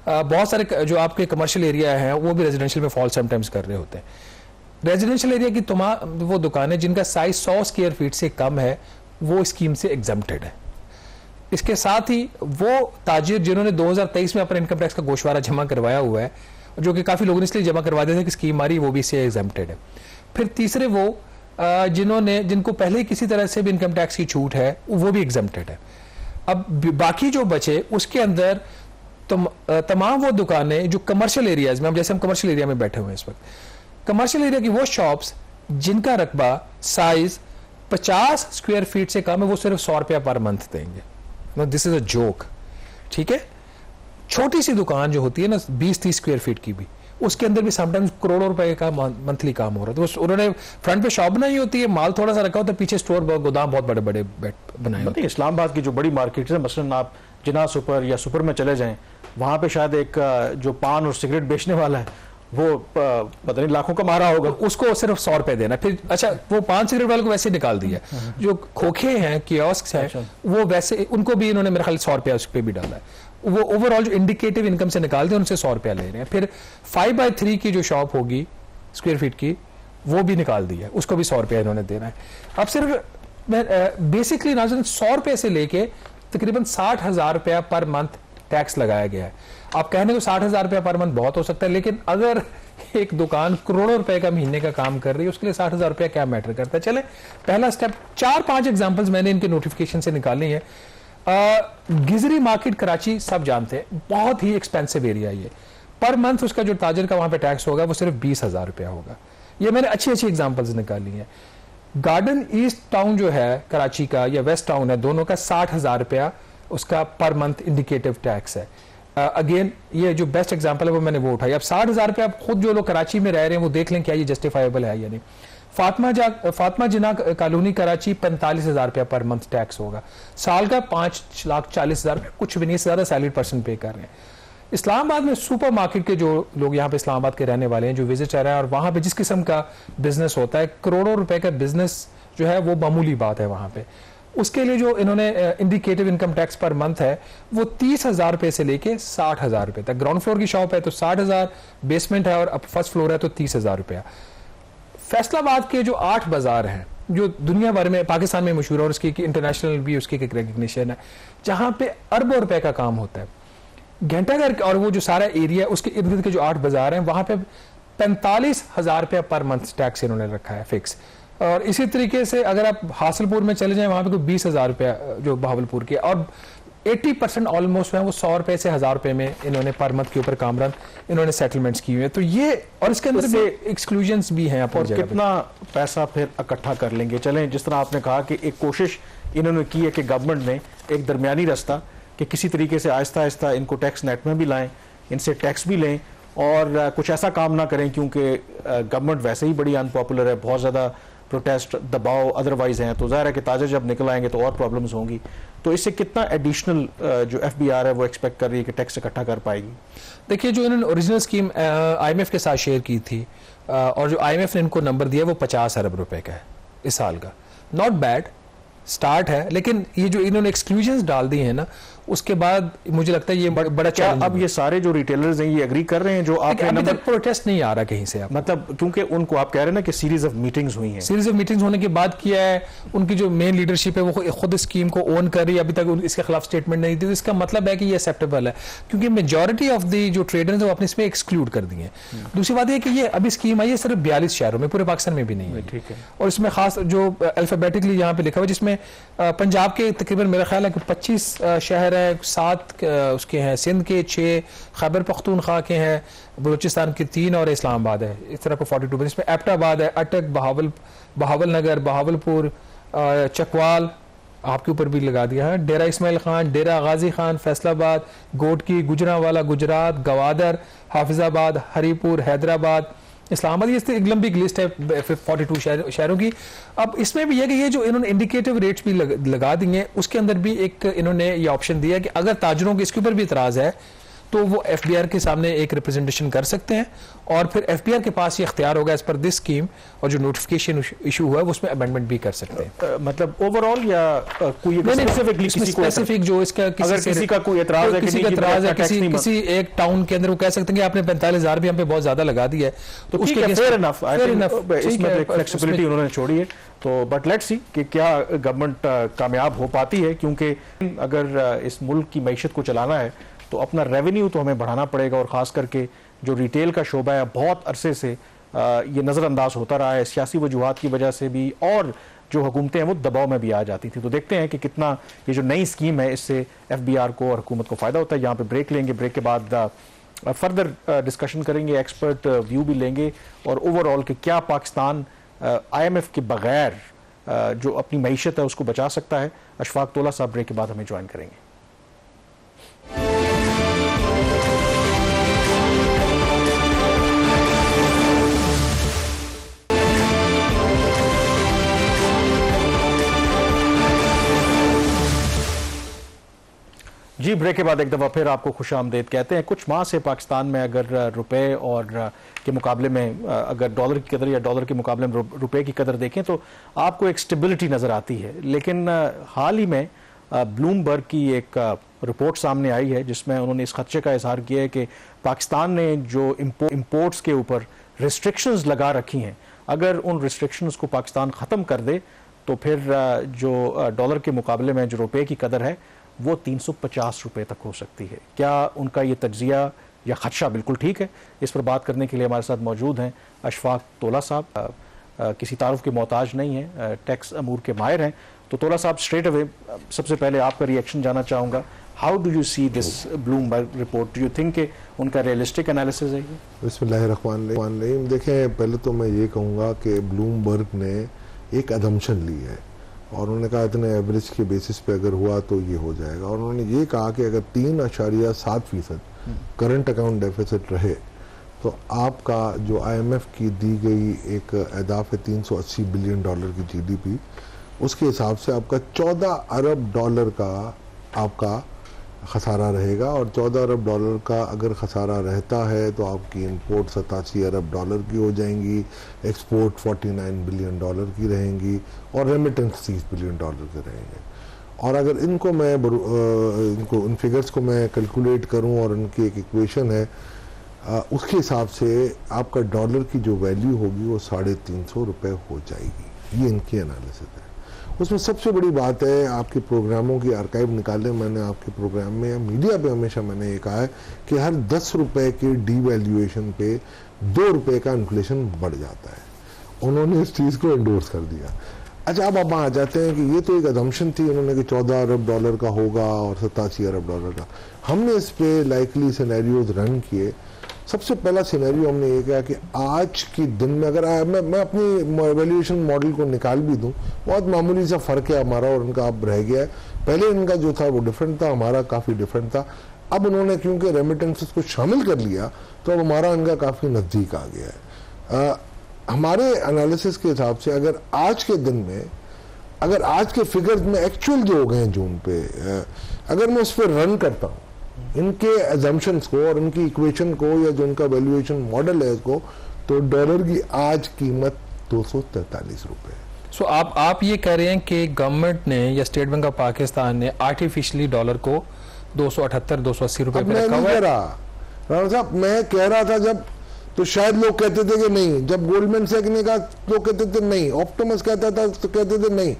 बहुत सारे जो आपके कमर्शियल एरिया हैं वो भी रेजिडेंशियल में फॉल समटाइम्स कर रहे होते हैं। रेजिडेंशियल एरिया की तमाम वो दुकानें जिनका साइज 100 स्क्वायर फीट से कम है वो स्कीम से एग्जम्प्टेड है। इसके साथ ही वो ताजिर जिन्होंने 2023 में अपने इनकम टैक्स का गोशवारा जमा करवाया हुआ है, जो कि काफी लोगों ने इसलिए जमा करवा दिया था कि स्कीम आ रही, वो भी इससे एग्जम्प्टेड है। फिर तीसरे वो जिनको पहले ही किसी तरह से भी इनकम टैक्स की छूट है वो भी एग्जम्प्टेड है। अब बाकी जो बचे उसके अंदर तमाम वो दुकानें जो कमर्शियल एरियाज में, अब जैसे हम कमर्शियल एरिया में बैठे हुए हैं इस वक्त, कमर्शियल एरिया की वो शॉप्स जिनका रकबा साइज 50 स्क्वायर फीट से कम है वो सिर्फ 100 रुपया पर मंथ देंगे। दिस इज अ जोक, ठीक है। छोटी सी दुकान जो होती है ना 20-30 स्क्वायर फीट की भी, उसके अंदर भी समटाइम्स करोड़ों रुपए का मंथली काम हो रहा है। तो उन्होंने फ्रंट पे शॉप बनाई होती है, माल थोड़ा सा रखा होता है, पीछे स्टोर गोदाम बहुत बड़े बड़े बनाए होते हैं। इस्लामाबाद की जो बड़ी मार्केट है, मसलन आप जिना सुपर या सुपर में चले जाएं, वहां पे शायद एक जो पान और सिगरेट बेचने वाला है वो पता नहीं लाखों का मारा होगा, उसको सिर्फ 100 रुपए देना। फिर अच्छा वो 5 सिगरेट वाले को वैसे निकाल दिया, जो खोखे हैं कियोस्क हैं वो वैसे उनको भी इन्होंने मेरे ख्याल 100 रुपया उस पर भी डाला है। वो ओवरऑल जो इंडिकेटिव इनकम से निकाल दिया उनसे 100 रुपया ले रहे हैं। फिर 5/3 की जो शॉप होगी स्क्वायर फीट की वो भी निकाल दी है, उसको भी 100 रुपया इन्होंने देना है। अब सिर्फ बेसिकली नाज़रीन 100 रुपये से लेके तकरीबन 60,000 रुपया पर मंथ टैक्स लगाया गया है। आप कहने को 60,000 रुपया पर मंथ बहुत हो सकता है, लेकिन अगर एक दुकान करोड़ों रुपए का महीने का काम कर रही है उसके लिए 60,000 रुपया क्या मैटर करता है। चले पहला स्टेप, 4-5 एग्जांपल्स मैंने इनके नोटिफिकेशन से निकाली है। गिजरी मार्केट कराची सब जानते हैं, बहुत ही एक्सपेंसिव एरिया ये। पर मंथ उसका जो ताजिर का वहां पे टैक्स होगा वो सिर्फ 20,000 रुपया होगा। ये मैंने अच्छी अच्छी एग्जांपल्स निकाली हैं। गार्डन ईस्ट टाउन जो है कराची का या वेस्ट टाउन है, दोनों का 60,000 रुपया उसका पर मंथ इंडिकेटिव टैक्स है। अगेन ये जो बेस्ट एग्जांपल है वो मैंने वो उठाई। अब 60,000 रुपया खुद जो लोग कराची में रह रहे हैं वो देख लें क्या ये जस्टिफाइबल है या नहीं। फातिमा जिना कॉलोनी कराची 45,000 रुपया पर मंथ टैक्स होगा, साल का 5,40,000 रुपया, कुछ भी नहीं, इससे ज्यादा सैलरी पर्सन पे कर रहे हैं। इस्लामाबाद में सुपर मार्केट के जो लोग यहाँ पे इस्लामाबाद के रहने वाले हैं, जो विजिटर हैं, और वहां पे जिस किस्म का बिजनेस होता है, करोड़ों रुपए का बिजनेस जो है वो मामूली बात है वहां पे। उसके लिए जो इन्होंने indicative income tax per month है वो 30,000 रुपए से लेके 60,000 रुपए तक। ग्राउंड फ्लोर की शॉप है तो 60,000, बेसमेंट है और अब फर्स्ट फ्लोर है तो 30,000 रुपया। फैसलाबाद के जो 8 बाजार हैं जो दुनिया भर में पाकिस्तान में मशहूर है और उसकी इंटरनेशनल भी उसकी एक रिकग्निशन है, जहां पे अरबों रुपए का काम होता है। घंटाघर और वो जो सारा एरिया उसके इर्द गिर्द के जो 8 बाजार हैं वहां पे 45,000 रुपया पर मंथ टैक्स इन्होंने रखा है फिक्स। और इसी तरीके से अगर आप हासिलपुर में चले जाएं वहां पे कोई 20,000 रुपया जो बहावलपुर के, और 80% ऑलमोस्ट है वो 100 रुपए से 1,000 रुपए में इन्होंने पर मंथ के ऊपर कामरान इन्होंने सेटलमेंट्स की हुई है। तो ये और इसके अंदर से एक्सक्लूजन्स भी हैं। और कितना पैसा फिर इकट्ठा कर लेंगे? चलें, जिस तरह आपने कहा कि एक कोशिश इन्होंने की है कि गवर्नमेंट ने एक दरमियानी रास्ता कि किसी तरीके से आहिस्ता आहिस्ता इनको टैक्स नेट में भी लाएं, इनसे टैक्स भी लें और कुछ ऐसा काम ना करें, क्योंकि गवर्नमेंट वैसे ही बड़ी अनपॉपुलर है, बहुत ज़्यादा प्रोटेस्ट दबाव अदरवाइज हैं, तो ज़ाहिर है कि ताज़ा जब निकल आएंगे तो और प्रॉब्लम्स होंगी। तो इससे कितना एडिशनल जो FBR है वो एक्सपेक्ट कर रही है कि टैक्स इकट्ठा कर पाएगी? देखिए, जो इन्होंने ओरिजिनल स्कीम IMF के साथ शेयर की थी और जो IMF ने इनको नंबर दिया वो 50 अरब रुपए का है इस साल का। नॉट बैड स्टार्ट है, लेकिन ये जो इन्होंने एक्सक्लूजन्स डाल दी है ना, उसके बाद मुझे लगता है ये बड़ा चैलेंज। अब ये सारे जो रिटेलर्स हैं ये एग्री कर रहे हैं? जो आपने अभी तक प्रोटेस्ट नहीं आ रहा कहीं से, मतलब क्योंकि उनको आप कह रहे हैं ना कि सीरीज ऑफ मीटिंग्स हुई हैं, सीरीज ऑफ मीटिंग्स होने के बाद किया है, उनकी जो मेन लीडरशिप है वो खुद स्कीम को ओन कर रही है, अभी तक इसके खिलाफ स्टेटमेंट नहीं दी। तो इसका मतलब है कि ये एक्सेप्टेबल है, क्योंकि मेजॉरिटी ऑफ द जो ट्रेडर्स हैं वो अपने इसमें एक्सक्लूड कर दिए हैं। दूसरी बात यह कि ये अभी स्कीम आई है सिर्फ 42 शहरों में, पूरे पाकिस्तान में भी नहीं है। ठीक है। और इसमें खास जो अल्फाबेटिकली यहाँ पे लिखा हुआ है, जिसमें पंजाब के तकरीबन मेरा ख्याल है कि 25 शहर है, 7 उसके हैं, सिंध के 6, खैबर पख्तूनख्वा के हैं, बलूचिस्तान के 3 और इस्लामाबाद है। इस तरह को 42। इसमें एबटाबाद है, अटक, बहावल नगर, बहावलपुर, चकवाल आपके ऊपर भी लगा दिया है, डेरा इस्माइल खान, डेरा गाजी खान, फैसलाबाद, गोटकी, गुजरांवाला गुजरात, गवादर, हाफिजाबाद, हरीपुर, हैदराबाद, इस्लामाबाद। ये एक लंबी लिस्ट है 42 शहरों की। अब इसमें भी है कि ये जो इन्होंने इंडिकेटिव रेट्स भी लगा दिए, उसके अंदर भी एक इन्होंने ये ऑप्शन दिया कि अगर ताजरों के इसके ऊपर भी इतराज है तो वो FBR के सामने एक रिप्रेजेंटेशन कर सकते हैं और फिर FBR के पास ये इख्तियार होगा एज पर दिस स्कीम, और जो नोटिफिकेशन इशू हुआ है उसमें अमेंडमेंट भी कर सकते हैं। मतलब ओवरऑल या कोई स्पेसिफिक जो इसका किसी का कोई एतराज है, किसी एक टाउन के अंदर वो कह सकते हैं कि आपने 45,000 भी हम पे बहुत ज्यादा लगा दिया है, तो उसके फेयर इनफ इसमें फ्लेक्सिबिलिटी उन्होंने छोड़ी है। तो बट लेट्स सी कि क्या गवर्नमेंट कामयाब हो पाती है, क्योंकि अगर इस मुल्क की मईशत को चलाना है तो अपना रेवेन्यू तो हमें बढ़ाना पड़ेगा, और ख़ास करके जो रिटेल का शोबा है बहुत अरसे से ये नज़रअंदाज होता रहा है, सियासी वजूहात की वजह से भी, और जो हुकूमतें हैं वो दबाव में भी आ जाती थी। तो देखते हैं कि कितना ये जो नई स्कीम है इससे FBR को और हुकूमत को फ़ायदा होता है। यहाँ पे ब्रेक लेंगे, ब्रेक के बाद फर्दर डिस्कशन करेंगे, एक्सपर्ट व्यू भी लेंगे, और ओवरऑल कि क्या पाकिस्तान IMF के बगैर जो अपनी मईशत है उसको बचा सकता है। अशफाक तोला साहब ब्रेक के बाद हमें ज्वाइन करेंगे। जी, ब्रेक के बाद एक दफ़ा फिर आपको खुश आमदेद कहते हैं। कुछ माह से पाकिस्तान में अगर रुपए और के मुकाबले में अगर डॉलर की कदर या डॉलर के मुकाबले में रुपए की कदर देखें तो आपको एक स्टेबिलिटी नज़र आती है। लेकिन हाल ही में ब्लूमबर्ग की एक रिपोर्ट सामने आई है जिसमें उन्होंने इस खदशे का इजहार किया है कि पाकिस्तान ने जो इम्पोर्ट्स के ऊपर रिस्ट्रिक्शंस लगा रखी हैं, अगर उन रिस्ट्रिक्शंस को पाकिस्तान ख़त्म कर दे तो फिर जो डॉलर के मुकाबले में जो रुपए की कदर है वो 350 रुपए तक हो सकती है। क्या उनका ये तज्जिया या खदशा बिल्कुल ठीक है? इस पर बात करने के लिए हमारे साथ मौजूद हैं अशफाक तोला साहब, किसी तारुफ के मोहताज नहीं हैं, टैक्स अमूर के माहिर हैं, तो तोला साहब स्ट्रेट अवे सबसे पहले आपका रिएक्शन जानना चाहूँगा, how do you see this Bloomberg report? Do you think कि उनका रियलिस्टिक एनालिसिस है ये? बिस्मिल्लाहिर्रहमानिर्रहीम। देखें, पहले तो मैं ये कहूँगा कि ब्लूमबर्ग ने एक अदम्पशन ली है और उन्होंने कहा इतने एवरेज के बेसिस पे अगर हुआ तो ये हो जाएगा, और उन्होंने ये कहा कि अगर 3.7% करंट अकाउंट डेफिसिट रहे तो आपका जो IMF की दी गई एक अहदाफ है $380 बिलियन की GDP, उसके हिसाब से आपका $14 अरब का आपका खसारा रहेगा, और $14 अरब का अगर खसारा रहता है तो आपकी इंपोर्ट $87 अरब की हो जाएंगी, एक्सपोर्ट $49 बिलियन की रहेंगी, और रेमिटेंस $30 बिलियन के रहेंगे। और अगर इनको मैं इन फिगर्स को मैं कैलकुलेट करूं और उनकी एक इक्वेशन है, उसके हिसाब से आपका डॉलर की जो वैल्यू होगी वो ₹350 हो जाएगी। ये इनकी एनालिसिस है। उसमें सबसे बड़ी बात है, आपके प्रोग्रामों की आर्काइव निकाले मैंने, आपके प्रोग्राम में या मीडिया पे हमेशा मैंने ये कहा है कि हर ₹10 के डीवैल्यूएशन पे ₹2 का इन्फ्लेशन बढ़ जाता है। उन्होंने इस चीज़ को एंडोर्स कर दिया। अच्छा, अब आप आ जाते हैं कि ये तो एक अदम्पशन थी उन्होंने कि $14 अरब का होगा और $87 अरब का। हमने इस पे लाइकली सिनेरियोज रन किए। सबसे पहला सिनेरियो हमने ये किया कि आज के दिन में अगर मैं अपनी वैल्यूएशन मॉडल को निकाल भी दूं, बहुत मामूली सा फ़र्क है हमारा और उनका अब रह गया है। पहले इनका जो था वो डिफरेंट था, हमारा काफ़ी डिफरेंट था। अब उन्होंने क्योंकि रेमिटेंसेस को शामिल कर लिया तो अब हमारा इनका काफ़ी नज़दीक आ गया है। हमारे एनालिसिस के हिसाब से अगर आज के दिन में, अगर आज के फिगर्स में एक्चुअल जो हो गए हैं जून पे, अगर मैं उस पर रन करता हूँ इनके अजम्पशंस को और इनकी इक्वेशन को या जो उनका वैल्यूएशन मॉडल है उसको, तो डॉलर की आज कीमत ₹243 है। सो आप ये कह रहे हैं कि गवर्नमेंट ने या स्टेट बैंक ऑफ पाकिस्तान ने आर्टिफिशियली डॉलर को ₹278-280 पे रखा हुआ है? राणा साहब, मैं कह रहा था जब, तो शायद लोग कहते थे कि नहीं, जब गोल्डमैन सैक्स ने कहा लोग कहते थे नहीं, ऑप्टिमस कहता था तो कहते थे नहीं।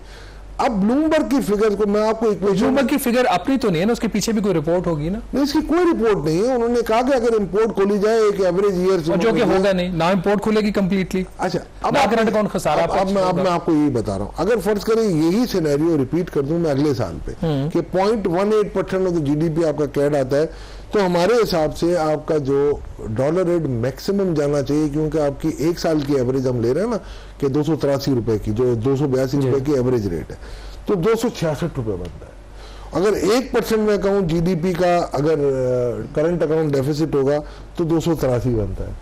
अब ब्लूमबर्ग की फिगर को मैं आपको ब्लूमबर्ग की फिगर अपनी तो नहीं है ना, उसके पीछे भी कोई रिपोर्ट होगी ना? नहीं, इसकी कोई रिपोर्ट नहीं है। उन्होंने कहा कि अगर इंपोर्ट खोली जाए एक एवरेज ईयर, जो कि होगा नहीं ना, इंपोर्ट खुलेगी कंप्लीटली। अच्छा, अब करंट अकाउंट खसारा। अब मैं आपको यही बता रहा हूँ, अगर फर्ज करें यही सिनेरियो रिपीट कर दूं मैं अगले साल पे कि 0.18% ऑफ द GDP आपका कैड आता है, तो हमारे हिसाब से आपका जो डॉलर रेट मैक्सिमम जाना चाहिए, क्योंकि आपकी एक साल की एवरेज हम ले रहे हैं ना कि ₹283 की, जो ₹282 की एवरेज रेट है, तो ₹266 बनता है। अगर 1% में कहूँ GDP का अगर करंट अकाउंट डेफिसिट होगा तो 283 बनता है।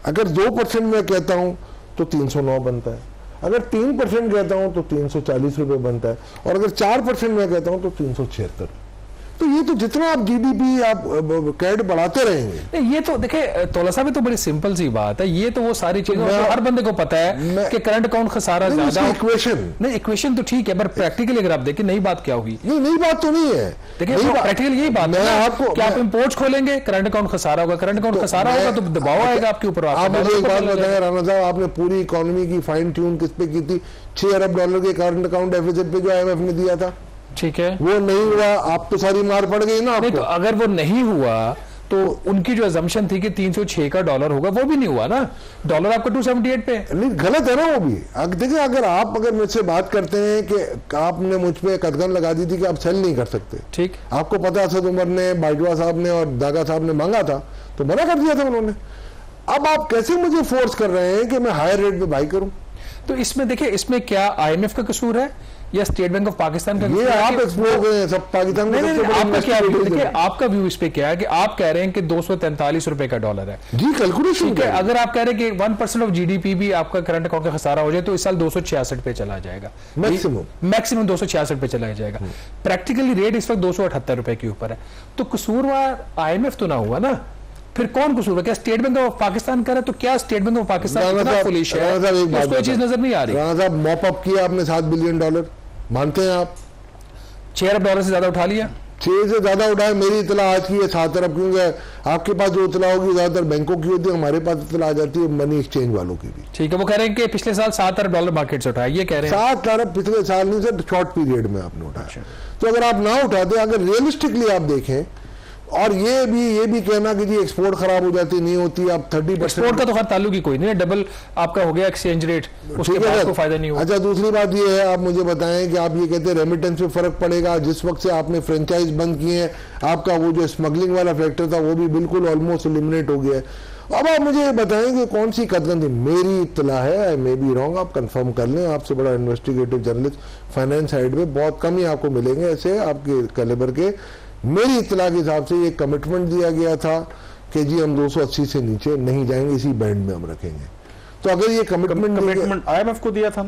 अगर 2% में कहता हूँ तो 309 बनता है। अगर 3% कहता हूँ तो ₹340 बनता है, और अगर 4% में कहता हूँ तो 376। तो ये तो जितना आप GDP आप कैड बढ़ाते रहेंगे। ये तो देखिए तोला साहब, तो बड़ी सिंपल सी बात है। ये तो वो सारी चीजें हर बंदे को पता है कि करंट अकाउंट खसारा ज्यादा। इक्वेशन तो ठीक है, पर प्रैक्टिकली अगर आप देखें नई बात क्या हुई? नई बात तो नहीं है। देखिए प्रैक्टिकली यही बात है आपको कि आप इंपोर्ट खोलेंगे, करंट अकाउंट खसारा होगा, करंट अकाउंट खसारा होगा तो दबाव आएगा आपके ऊपर। आप मुझे एक बात बताएं राणा साहब, आपने पूरी इकोनॉमी की फाइन ट्यून किस पे की थी? $6 अरब के करंट अकाउंट डेफिसिट पे जो IMF ने दिया था, ठीक है, वो नहीं हुआ, आप तो सारी मार पड़ गई ना आपको। नहीं, तो अगर वो नहीं हुआ तो उनकी जो अजम्पशन थी कि 306 का डॉलर होगा, वो भी नहीं हुआ ना। डॉलर आपका 278 पे। नहीं, गलत है ना वो भी। देखिए, अगर मुझसे बात करते हैं कि आपने मुझ पे कदगन लगा दी थी कि आप सेल नहीं कर सकते, ठीक, आपको पता है असद उमर ने, बाजवा साहब ने और दागा साहब ने मांगा था तो मना कर दिया था उन्होंने। अब आप कैसे मुझे फोर्स कर रहे हैं कि मैं हायर रेट पे बाई करूं? तो इसमें देखिए, इसमें क्या IMF का कसूर है या स्टेट बैंक ऑफ पाकिस्तान का? ये आप एक्सप्लोर करें सब पाकिस्तान में। आपका क्या व्यू? देखिए, आपका व्यू इस पे क्या है कि आप कह रहे हैं कि ₹243 का डॉलर है जी, कैलकुलेशन। अगर आप कह रहे हैं कि 1% ऑफ GDP भी आपका करंट अकाउंट का खसारा हो जाए तो इस साल 266 पे चला जाएगा, मैक्सिमम 266 पे चला जाएगा। प्रैक्टिकली रेट इस वक्त ₹278 के ऊपर है। तो कसूरवार IMF तो ना हुआ ना, फिर कौन कसूर? क्या स्टेट बैंक ऑफ पाकिस्तान कर रहा है? तो क्या स्टेट बैंक ऑफ पाकिस्तान इतना फुलिश है? उसको चीज नजर नहीं आ रही। राणा साहब, मॉप अप किया आपने $7 बिलियन, मानते हैं आप? $6 अरब से ज्यादा उठा लिया। 6 से ज्यादा उठाए। मेरी इतला आज की है 7 अरब, क्योंकि आपके पास जो इतला होगी ज्यादातर बैंकों की होती है, हमारे पास इतला आ जाती है मनी एक्सचेंज वालों की भी। ठीक है, वो कह रहे हैं कि पिछले साल $7 अरब मार्केट से उठाया, ये कह रहे हैं। 7 अरब पिछले साल नहीं सर, शॉर्ट पीरियड में आपने उठाया। तो अगर आप ना उठाते, अगर रियलिस्टिकली आप देखें और ये भी कहना कि जी एक्सपोर्ट खराब हो जाती नहीं होती, आप 30% एक्सपोर्ट का तो खैर ताल्लुक ही कोई नहीं है, डबल आपका हो गया एक्सचेंज रेट, उसके बाद को फायदा नहीं हुआ। अच्छा, दूसरी बात ये है, आप मुझे बताएं कि आप ये कहते हैं रेमिटेंस पे फर्क पड़ेगा, जिस वक्त से आपने फ्रेंचाइज बंद किए हैं आपका वो जो स्मगलिंग वाला फैक्टर था वो भी बिल्कुल ऑलमोस्ट एलिमिनेट हो गया है। अब आप मुझे बताएं कि कौन सी कदम थी, मेरी इत्तला है, आई मे बी रॉन्ग, आप कंफर्म कर लें, आपसे बड़ा इन्वेस्टिगेटिव जर्नलिस्ट फाइनेंस साइड में बहुत कम ही आपको मिलेंगे ऐसे आपके कैलिबर के। मेरी इत्तला के हिसाब से ये कमिटमेंट दिया गया था कि जी हम 280 से नीचे नहीं जाएंगे, इसी बैंड में हम रखेंगे। तो अगर ये कमिटमेंट IMF को दिया था,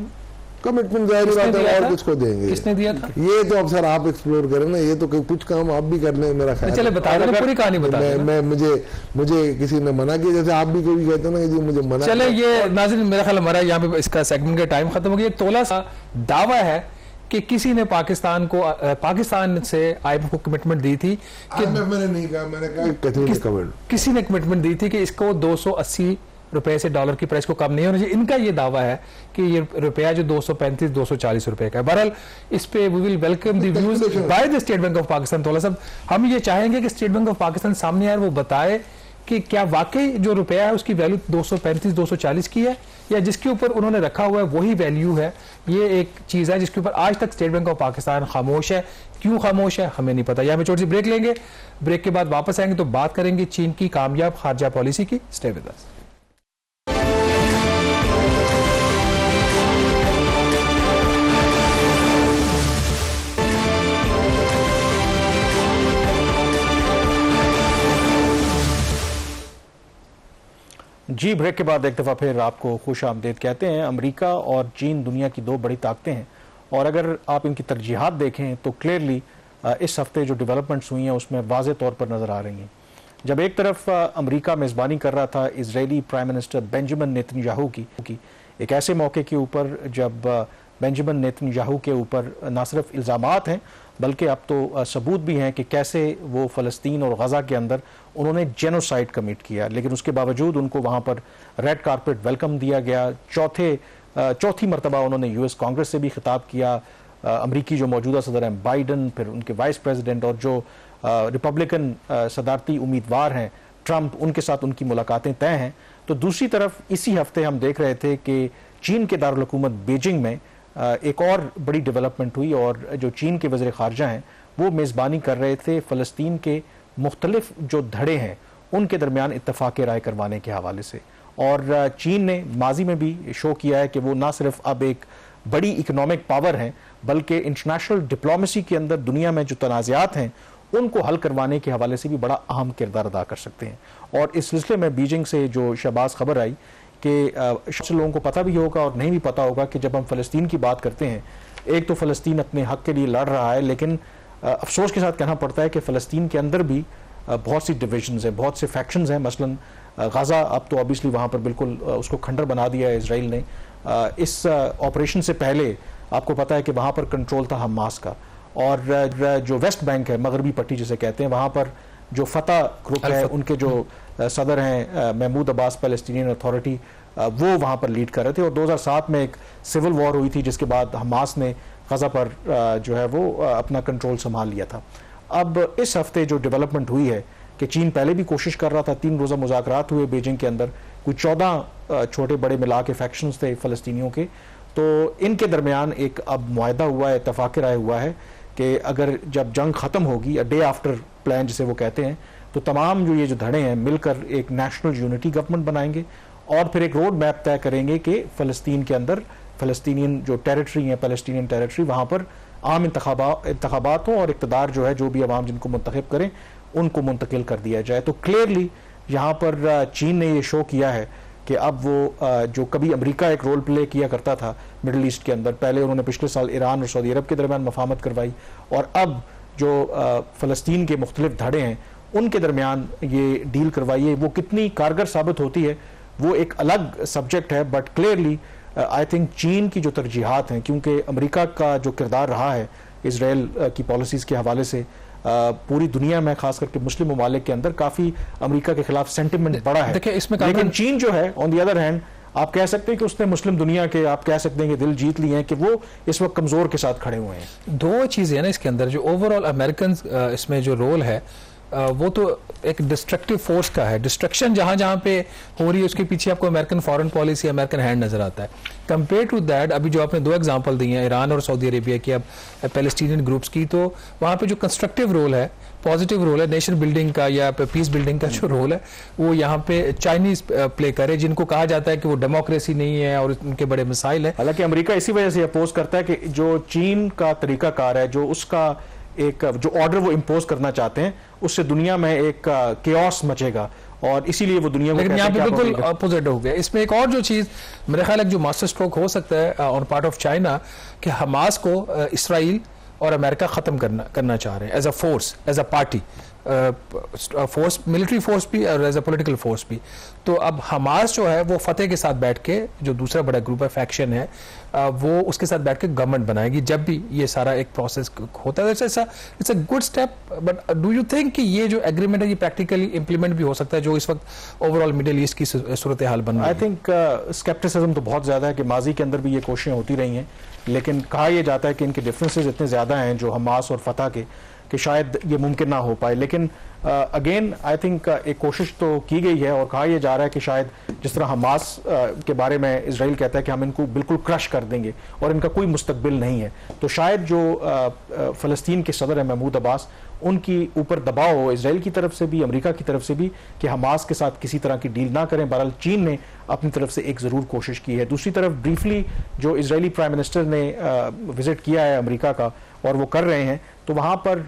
कमिटमेंट जाहिर बात है और किसको देंगे, किसने दिया था ये तो अब सर आप एक्सप्लोर करें ना, ये तो कुछ काम आप भी कर लें मेरा ख्याल। चले बता देना, पूरी कहानी बता देना। मैं मुझे किसी ने मना किया, जैसे आप भी कभी कहते हैं ना कि जी मुझे मना। चले ये नाज़रीन मेरा ख्याल हमारा यहाँ पे इसका सेगमेंट का टाइम खत्म हो गया। तोला सा दावा है कि किसी ने पाकिस्तान से IMF को कमिटमेंट दी थी कि मैंने नहीं कहा, मैंने कहा किसी ने कमिटमेंट दी थी कि इसको 280 रुपए से डॉलर की प्राइस को कम नहीं होना चाहिए। इनका ये दावा है कि ये रुपया जो 235-240 रुपए का है। बहरहाल इस पे we will welcome the views by the state bank of Pakistan. तोला साहब, हम ये चाहेंगे कि स्टेट बैंक ऑफ पाकिस्तान सामने आए, वो बताए कि क्या वाकई जो रुपया है उसकी वैल्यू 235-240 की है या जिसके ऊपर उन्होंने रखा हुआ है वही वैल्यू है। ये एक चीज है जिसके ऊपर आज तक स्टेट बैंक ऑफ पाकिस्तान खामोश है। क्यों खामोश है हमें नहीं पता। यहाँ पे छोटी सी ब्रेक लेंगे, ब्रेक के बाद वापस आएंगे तो बात करेंगे चीन की कामयाब खारजा पॉलिसी की। Stay with us. जी, ब्रेक के बाद एक दफ़ा फिर आपको खुश आमदीद कहते हैं। अमेरिका और चीन दुनिया की दो बड़ी ताकतें हैं और अगर आप इनकी तरजीहात देखें तो क्लियरली इस हफ्ते जो डेवलपमेंट्स हुई हैं उसमें वाज़े तौर पर नज़र आ रही हैं। जब एक तरफ अमेरिका मेज़बानी कर रहा था Israeli prime minister Benjamin Netanyahu की एक ऐसे मौके के ऊपर जब बेंजामिन नेतन्याहू के ऊपर न सिर्फ इल्ज़ामात हैं बल्कि अब तो सबूत भी हैं कि कैसे वो फ़लस्तीन और गज़ा के अंदर उन्होंने जेनोसाइड कमिट किया, लेकिन उसके बावजूद उनको वहाँ पर रेड कारपेट वेलकम दिया गया। चौथी मरतबा उन्होंने US कांग्रेस से भी खिताब किया। अमरीकी जो मौजूदा सदर हैं बाइडन, फिर उनके वाइस प्रेसिडेंट और जो रिपब्लिकन सदारती उम्मीदवार हैं ट्रंप, उनके साथ उनकी मुलाकातें तय हैं। तो दूसरी तरफ इसी हफ्ते हम देख रहे थे कि चीन के दारुल हुकूमत बीजिंग में एक और बड़ी डेवलपमेंट हुई और जो चीन के वज़ीर ख़ारजा हैं वो मेज़बानी कर रहे थे फ़लस्तीन के मुख्तलिफ जो धड़े हैं उनके दरमियान इत्तफ़ाक़ राय करवाने के हवाले से। और चीन ने माजी में भी शो किया है कि वो ना सिर्फ अब एक बड़ी इकनॉमिक पावर हैं बल्कि इंटरनेशनल डिप्लोमेसी के अंदर दुनिया में जो तनाज़ात हैं उनको हल करवाने के हवाले से भी बड़ा अहम किरदार अदा कर सकते हैं। और इस सिलसिले में बीजिंग से जो शहबाज खबर आई कि शायद लोगों को पता भी होगा और नहीं भी पता होगा कि जब हम फ़लस्तीन की बात करते हैं, एक तो फ़लस्तीन अपने हक़ के लिए लड़ रहा है, लेकिन अफसोस के साथ कहना पड़ता है कि फ़लस्तीन के अंदर भी बहुत सी डिविजन्स हैं, बहुत से फैक्शंस हैं। मसलन गज़ा अब तो ऑब्वियसली वहाँ पर बिल्कुल उसको खंडर बना दिया है इसराइल ने। इस ऑपरेशन से पहले आपको पता है कि वहाँ पर कंट्रोल था हमास का, और जो वेस्ट बैंक है, मगरबी पट्टी जिसे कहते हैं, वहाँ पर जो फतह ग्रुप है उनके जो सदर हैं महमूद अब्बास पैलेस्टीनियन अथॉरिटी, वो वहाँ पर लीड कर रहे थे। और 2007 में एक सिविल वॉर हुई थी जिसके बाद हमास ने गज़ा पर जो है वो अपना कंट्रोल संभाल लिया था। अब इस हफ्ते जो डेवलपमेंट हुई है कि चीन पहले भी कोशिश कर रहा था, 3 रोज़ा मुज़ाकरात हुए बीजिंग के अंदर, कोई 14 छोटे बड़े मिला के फैक्शंस थे फ़लस्तीनियों के, तो इनके दरमियान एक अब मुआहदा हुआ है, इत्तफ़ाक़ राय हुआ है कि अगर जब जंग ख़त्म होगी, डे आफ्टर प्लान जिसे वो कहते हैं, तो तमाम जो ये जो धड़े हैं मिलकर एक नेशनल यूनिटी गवर्नमेंट बनाएंगे और फिर एक रोड मैप तय करेंगे कि फ़लस्तीन के अंदर फ़लस्तीनियन जो टेरिटरी है, पैलेस्टीनियन टेरिटरी, वहाँ पर आम इंतखाबात हो और इक़्तिदार जो है जो भी अवाम जिनको मुंतखब करें उनको मुंतकिल कर दिया जाए। तो क्लियरली यहाँ पर चीन ने ये शो किया है कि अब वो जो कभी अमेरिका एक रोल प्ले किया करता था मिडल ईस्ट के अंदर, पहले उन्होंने पिछले साल ईरान और सऊदी अरब के दरमियान मफाहमत करवाई, और अब जो फ़लस्तीन के मुख्तलिफ धड़े हैं उनके दरमियान ये डील करवाई है। वो कितनी कारगर साबित होती है वो एक अलग सब्जेक्ट है, बट क्लियरली आई थिंक चीन की जो तरजीहात हैं, क्योंकि अमेरिका का जो किरदार रहा है इसराइल की पॉलिसीज़ के हवाले से पूरी दुनिया में, खास करके मुस्लिम ममालिक के अंदर काफ़ी अमेरिका के खिलाफ सेंटिमेंट बड़ा है। लेकिन चीन जो है ऑन द अदर हैंड आप कह सकते हैं कि उसने मुस्लिम दुनिया के, आप कह सकते हैं कि दिल जीत लिए हैं कि वो इस वक्त कमज़ोर के साथ खड़े हुए हैं। दो चीज़ें हैं ना इसके अंदर, जो ओवरऑल अमेरिकन इसमें जो रोल है वो तो एक डिस्ट्रक्टिव फोर्स का है। डिस्ट्रक्शन जहां जहां पे हो रही है उसके पीछे आपको American foreign policy, American hand नजर आता है। कंपेयर टू दैट, अभी जो आपने 2 एग्जांपल दिए हैं ईरान और सऊदी अरेबिया की, अब पैलेस्टीनियन ग्रुप्स की, तो वहां पे जो कंस्ट्रक्टिव रोल है, पॉजिटिव रोल है नेशन बिल्डिंग का या पीस बिल्डिंग का जो रोल है, वो यहाँ पे चाइनीज प्ले करे, जिनको कहा जाता है कि वो डेमोक्रेसी नहीं है और उनके बड़े मिसाइल है। हालांकि अमेरिका इसी वजह से अपोज करता है कि जो चीन का तरीकाकार है, जो उसका एक जो ऑर्डर वो इम्पोज करना चाहते हैं, उससे दुनिया में एक केओस मचेगा और इसीलिए वो दुनिया को लेकिन यहाँ पे बिल्कुल अपोजिट हो गया। इसमें एक और जो चीज मेरे ख्याल है जो मास्टर स्ट्रोक हो सकता है ऑन पार्ट ऑफ चाइना, कि हमास को इसराइल और अमेरिका खत्म करना चाह रहे हैं as a force, as a party, force, military force भी और एज अ पॉलिटिकल फोर्स भी। तो अब हमास जो है वो फतेह के साथ बैठ के, जो दूसरा बड़ा ग्रुप है, फैक्शन है, वो उसके साथ बैठ के गवर्नमेंट बनाएगी जब भी ये सारा एक प्रोसेस होता है। It's a good step, but do you think कि ये जो एग्रीमेंट है ये प्रैक्टिकली इंप्लीमेंट भी हो सकता है, जो इस वक्त ओवरऑल मिडिल ईस्ट की सूरत हाल बन रही है? आई थिंक स्केप्टिसिज्म तो बहुत ज्यादा है कि माजी के अंदर भी ये कोशिशें होती रही हैं, लेकिन कहा यह जाता है कि इनके डिफरेंसेस इतने ज्यादा हैं जो हमास और फतह के, कि शायद ये मुमकिन ना हो पाए। लेकिन अगेन आई थिंक एक कोशिश तो की गई है और कहा यह जा रहा है कि शायद जिस तरह हमास के बारे में इजराइल कहता है कि हम इनको बिल्कुल क्रश कर देंगे और इनका कोई मुस्तकबिल नहीं है, तो शायद जो फ़लस्तीन के सदर हैं महमूद अब्बास, उनकी ऊपर दबाव हो इजराइल की तरफ से भी, अमेरिका की तरफ से भी, कि हमास के साथ किसी तरह की डील ना करें। बहरहाल चीन ने अपनी तरफ से एक ज़रूर कोशिश की है। दूसरी तरफ ब्रीफली जो इजरायली प्राइम मिनिस्टर ने विजिट किया है अमेरिका का और वो कर रहे हैं, तो वहाँ पर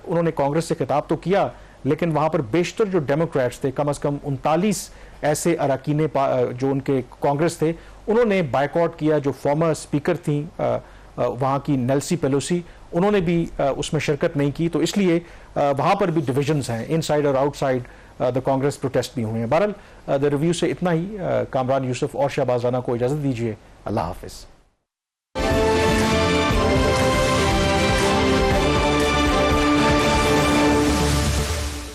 उन्होंने कांग्रेस से खिताब तो किया, लेकिन वहाँ पर बेशतर जो डेमोक्रेट्स थे, कम अज़ कम 39 ऐसे अरकान जो उनके कांग्रेस थे, उन्होंने बायकॉट किया। जो फॉर्मर स्पीकर थी वहाँ की नेल्सी पेलोसी, उन्होंने भी उसमें शिरकत नहीं की। तो इसलिए वहाँ पर भी डिविजन्स हैं, इनसाइड और आउटसाइड द कांग्रेस प्रोटेस्ट भी हुए हैं। बहरहाल द रिव्यू से इतना ही। कामरान यूसुफ और शहबाज राना को इजाज़त दीजिए। अल्लाह हाफिज़।